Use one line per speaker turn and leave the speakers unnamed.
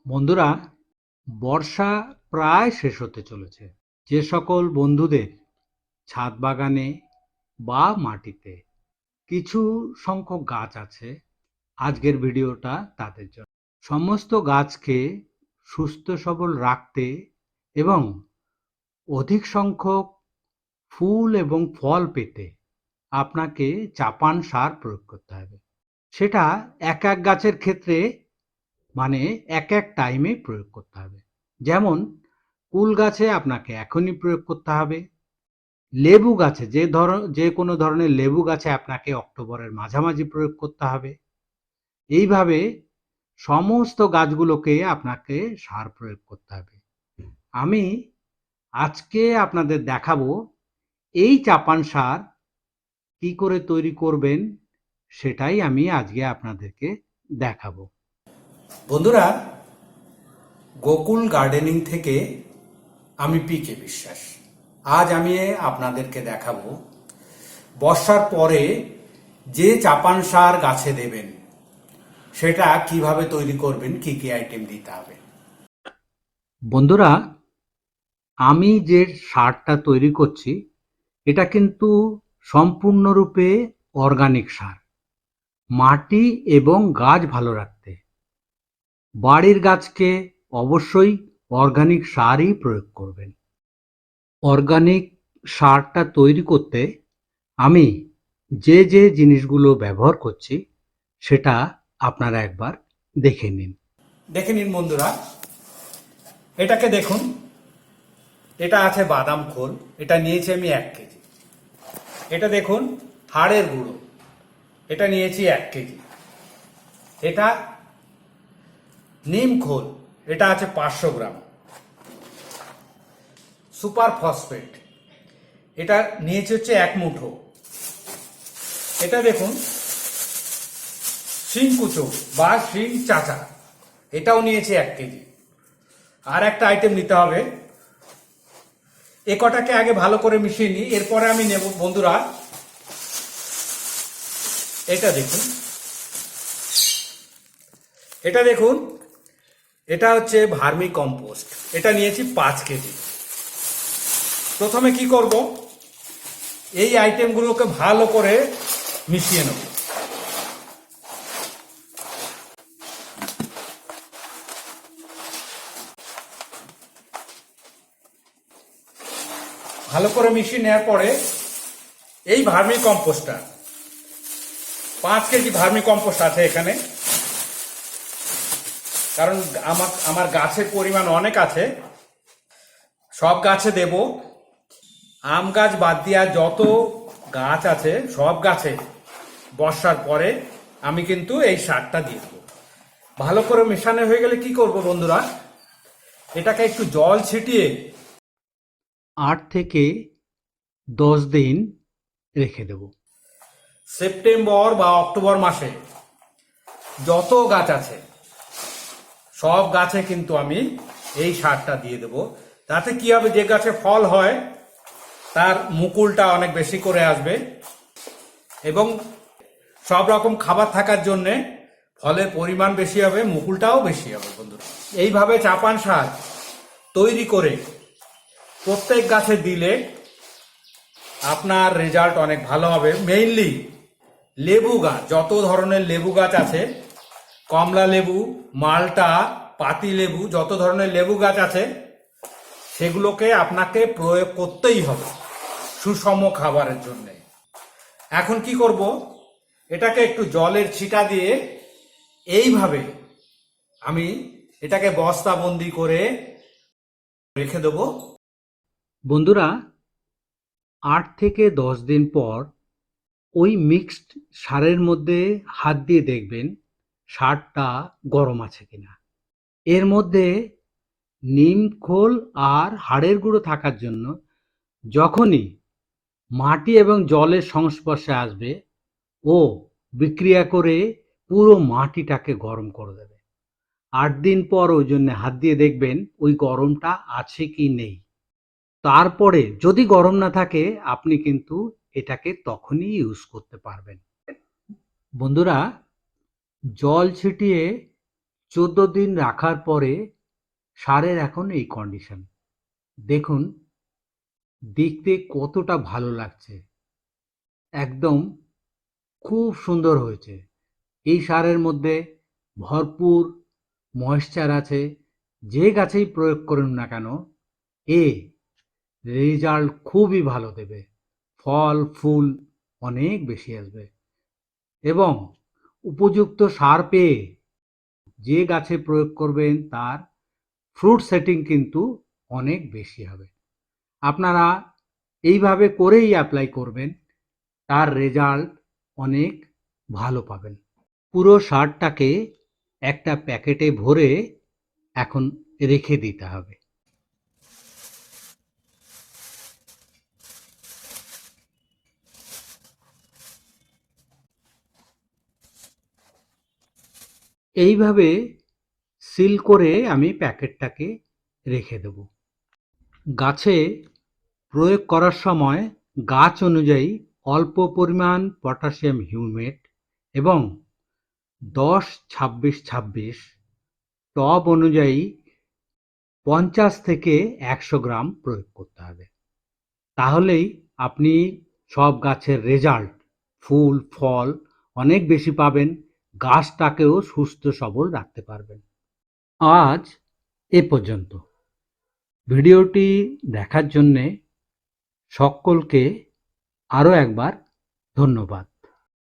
বন্ধুরা, বর্ষা প্রায় শেষ হতে চলেছে। যে সকল বন্ধুদের ছাদ বাগানে বা মাটিতে কিছু সংখ্যক গাছ আছে, আজকের ভিডিওটা তাদের জন্য। সমস্ত গাছকে সুস্থ সবল রাখতে এবং অধিক সংখ্যক ফুল এবং ফল পেতে আপনাকে চাপান সার প্রয়োগ করতে হবে। সেটা এক এক গাছের ক্ষেত্রে মানে এক এক টাইমে প্রয়োগ করতে হবে। যেমন কুল গাছে আপনাকে এখনই প্রয়োগ করতে হবে। লেবু গাছে যে কোনো ধরনের লেবু গাছে আপনাকে অক্টোবরের মাঝামাঝি প্রয়োগ করতে হবে। এইভাবে সমস্ত গাছগুলোকে আপনাকে সার প্রয়োগ করতে হবে। আমি আজকে আপনাদের দেখাবো এই চাপান সার কি করে তৈরি করবেন, সেটাই আমি আজকে আপনাদেরকে দেখাবো।
বন্ধুরা, গোকুল গার্ডেনিং থেকে আমি পি.কে. বিশ্বাস। আজ আমি আপনাদেরকে দেখাবো বর্ষার পরে যে চাপান সার গাছে দেবেন সেটা কিভাবে তৈরি করবেন, কি কি আইটেম দিতে হবে।
বন্ধুরা, আমি যে সারটা তৈরি করছি এটা কিন্তু সম্পূর্ণরূপে অর্গানিক সার। মাটি এবং গাছ ভালো রাখতে বাড়ির গাছকে অবশ্যই অর্গানিক সারই প্রয়োগ করবেন। অর্গানিক সারটা তৈরি করতে আমি যে জিনিসগুলো ব্যবহার করছি সেটা আপনারা একবার দেখে নিন।
দেখে নিন বন্ধুরা, এটাকে দেখুন। এটা আছে বাদাম খোল, এটা নিয়েছি আমি 1 কেজি। এটা দেখুন হাড়ের গুঁড়ো, এটা নিয়েছি 1 কেজি। এটা নিম খোল, এটা আছে 500 গ্রাম। সুপার ফসফেট, এটা নিয়েছি হচ্ছে 1 মুঠো। এটা দেখুন শিং কুচো বা শিং চাচা, এটাও নিয়েছি 1 কেজি। আর একটা আইটেম নিতে হবে, এ কটাকে আগে ভালো করে মিশিয়ে নিই, এরপরে আমি নেব বন্ধুরা এটা দেখুন। এটা দেখুন, এটা হচ্ছে ভার্মি কম্পোস্ট, এটা নিয়েছি 5 কেজি। প্রথমে কি করব, এই আইটেমগুলোকে ভালো করে মিশিয়ে নেব। ভালো করে মিশিয়ে নেওয়ার পরে এই ভার্মি কম্পোস্টটা 5 কেজি ভার্মি কম্পোস্ট আছে এখানে, কারণ আমার গাছের পরিমাণ অনেক আছে, সব গাছে দেব। আম গাছ বাদ দিয়া যত গাছ আছে সব গাছে বর্ষার পরে আমি কিন্তু এই সারটা দিয়ে দেবো। ভালো করে মেশানো হয়ে গেলে কি করব বন্ধুরা, এটাকে একটু জল ছিটিয়ে
8 থেকে 10 দিন রেখে দেব।
সেপ্টেম্বর বা অক্টোবর মাসে যত গাছ আছে সব গাছে কিন্তু আমি এই সারটা দিয়ে দেব। তাতে কি হবে, যে গাছে ফল হয় তার মুকুলটা অনেক বেশি করে আসবে এবং সব রকম খাবার থাকার জন্যে ফলের পরিমাণ বেশি হবে, মুকুলটাও বেশি হবে। বন্ধুরা, এইভাবে চাপান সার তৈরি করে প্রত্যেক গাছে দিলে আপনার রেজাল্ট অনেক ভালো হবে। মেইনলি লেবু গাছ, যত ধরনের লেবু গাছ আছে, কমলা লেবু, মালটা, পাতি লেবু, যত ধরনের লেবু গাছ আছে সেগুলোকে আপনাকে প্রয়োগ করতেই হবে সুষম খাবারের জন্য। এখন কি করব, এটাকে একটু জলের ছিটা দিয়ে এইভাবে আমি এটাকে বস্তাবন্দি করে রেখে দেবো।
বন্ধুরা, 8 থেকে 10 দিন পর ওই মিক্সড সারের মধ্যে হাত দিয়ে দেখবেন সারটা গরম আছে কিনা। এর মধ্যে নিম খোল আর হাড়ের গুঁড়ো থাকার জন্য যখনই মাটি এবং জলের সংস্পর্শে আসবে ও বিক্রিয়া করে পুরো মাটিটাকে গরম করে দেবে। 8 দিন পর ওই জন্য হাত দিয়ে দেখবেন ওই গরমটা আছে কি নেই। তারপরে যদি গরম না থাকে আপনি কিন্তু এটাকে তখনই ইউজ করতে পারবেন। বন্ধুরা, জল ছিটিয়ে 14 দিন রাখার পরে সারের এখন এই কন্ডিশন। দেখুন দেখতে কতটা ভালো লাগছে, একদম খুব সুন্দর হয়েছে। এই সারের মধ্যে ভরপুর ময়েশ্চার আছে। যে গাছেই প্রয়োগ করুন না কেন, এ রেজাল্ট খুবই ভালো দেবে। ফল ফুল অনেক বেশি আসবে এবং উপযুক্ত সার পেয়ে যে গাছে প্রয়োগ করবেন তার ফ্রুট সেটিং কিন্তু অনেক বেশি হবে। আপনারা এইভাবে করেই অ্যাপ্লাই করবেন, তার রেজাল্ট অনেক ভালো পাবেন। পুরো সারটাকে একটা প্যাকেটে ভরে এখন রেখে দিতে হবে। এইভাবে সিল করে আমি প্যাকেটটাকে রেখে দেব। গাছে প্রয়োগ করার সময় গাছ অনুযায়ী অল্প পরিমাণ পটাশিয়াম হিউমেট এবং 10-26-26 টব অনুযায়ী 50 থেকে 100 গ্রাম প্রয়োগ করতে হবে। তাহলেই আপনি সব গাছের রেজাল্ট, ফুল ফল অনেক বেশি পাবেন, গাছটাকেও সুস্থ সবল রাখতে পারবেন। আজ এ পর্যন্ত। ভিডিওটি দেখার জন্যে সকলকে আরও একবার ধন্যবাদ।